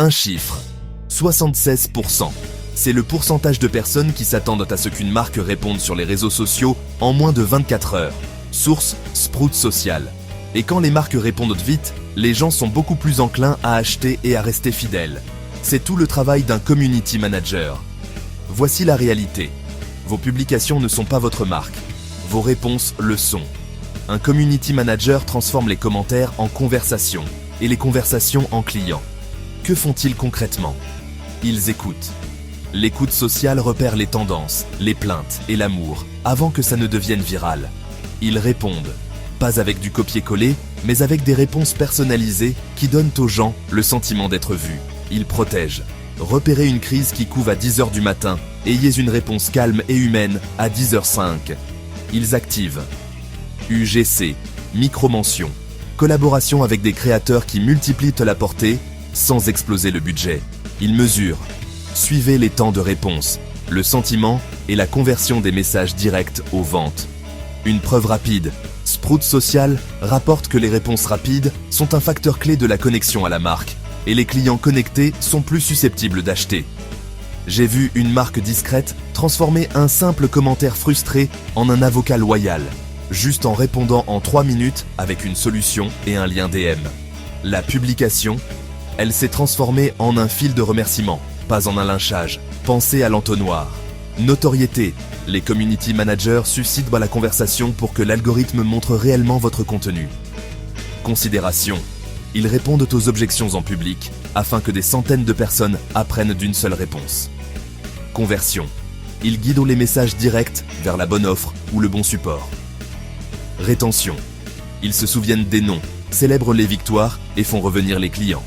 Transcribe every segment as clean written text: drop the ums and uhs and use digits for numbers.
Un chiffre. 76%. C'est le pourcentage de personnes qui s'attendent à ce qu'une marque réponde sur les réseaux sociaux en moins de 24 heures. Source, Sprout Social. Et quand les marques répondent vite, les gens sont beaucoup plus enclins à acheter et à rester fidèles. C'est tout le travail d'un community manager. Voici la réalité. Vos publications ne sont pas votre marque. Vos réponses le sont. Un community manager transforme les commentaires en conversations et les conversations en clients. Que font-ils concrètement? Ils écoutent. L'écoute sociale repère les tendances, les plaintes et l'amour avant que ça ne devienne viral. Ils répondent, pas avec du copier-coller, mais avec des réponses personnalisées qui donnent aux gens le sentiment d'être vus. Ils protègent. Repérez une crise qui couve à 10h du matin, ayez une réponse calme et humaine à 10h05. Ils activent. UGC, micro-mention, collaboration avec des créateurs qui multiplient la portée sans exploser le budget. Ils mesurent. Suivez les temps de réponse, le sentiment et la conversion des messages directs aux ventes. Une preuve rapide, Sprout Social rapporte que les réponses rapides sont un facteur clé de la connexion à la marque et les clients connectés sont plus susceptibles d'acheter. J'ai vu une marque discrète transformer un simple commentaire frustré en un avocat loyal, juste en répondant en 3 minutes avec une solution et un lien DM. La publication, elle s'est transformée en un fil de remerciement, pas en un lynchage. Pensez à l'entonnoir. Notoriété. Les community managers suscitent la conversation pour que l'algorithme montre réellement votre contenu. Considération. Ils répondent aux objections en public afin que des centaines de personnes apprennent d'une seule réponse. Conversion. Ils guident les messages directs vers la bonne offre ou le bon support. Rétention. Ils se souviennent des noms, célèbrent les victoires et font revenir les clients.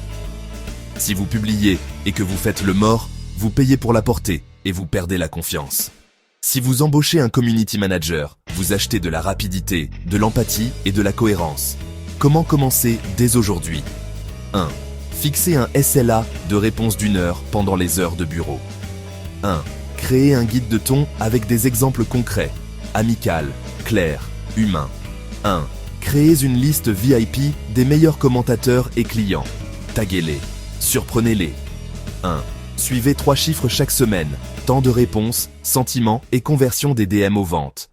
Si vous publiez et que vous faites le mort, vous payez pour la portée et vous perdez la confiance. Si vous embauchez un community manager, vous achetez de la rapidité, de l'empathie et de la cohérence. Comment commencer dès aujourd'hui? 1. Fixez un SLA de réponse d'1 heure pendant les heures de bureau. 1. Créez un guide de ton avec des exemples concrets, amical, clair, humain. 1. Créez une liste VIP des meilleurs commentateurs et clients. Taguez-les. Surprenez-les. 1. Suivez 3 chiffres chaque semaine, temps de réponse, sentiment et conversion des DM aux ventes.